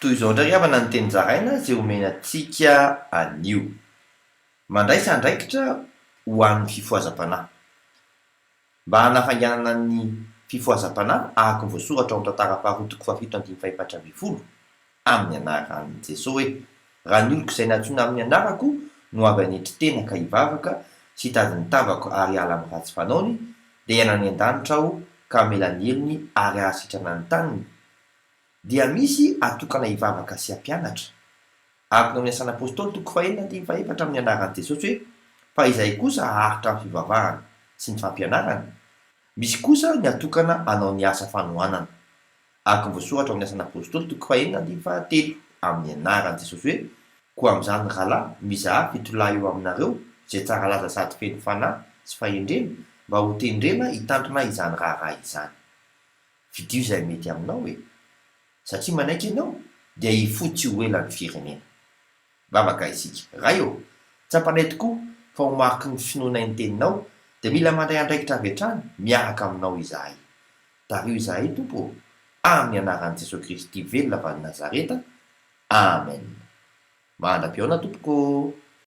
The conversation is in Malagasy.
toy izao ndray avana ny teny zaraina zay omenantsika anio mandraisa andraikitra ho an'ny fifohazam-panahy mba hanafainganana ny fifohazam-panahy ahako ny voasoratra ao tantara-paharotoko fafito andimy faefatra amby folo amin'ny anaran'i Jesosy hoe raha ny oloko izay natsoina amin'ny anarako no avy anetry tena ka hivavaka sy hitady ny tavako ary ala amin'ny ratsy fanaony dia hiainany an-danitra aho ka hamelany heliny ary hahasitrana ny taniny dia misy atokana hivavaka sy hampianatra araka ny amin'ny asan'ny apôstôly toko fahenina andimy faefatra amin'ny anaran'i Jesosy hoe fa izay kosa haharitra ny fivavahana sy ny fampianarana misy kosa ny atokana hanao ny asa fanohanana araka ny voasoratra amin'ny asan'ny apôstôly toko fahenina andimy fahatelo amin'ny anaran'i Jesosy hoe koa amin'izany rahalahy mizaha fitolahy eo aminareo izay tsara laza sady feno fanahy sy fahendrena mba ho tendrena hitandrina izany raharaha izany vidio izay mety aminao e satria manaiky ianao dia hifotsy ho ela ny firenena vavaka isika raha eo tsapanay tokoa fa ho mariky ny finoana ny teninao dia mila mandray andraikitra avy hatrany miaraka aminao izahay tario izahay tompo amin'ny anaran'i Jesosy Kristy velona avy any Nazareta amen. Mandram-piona tompoko.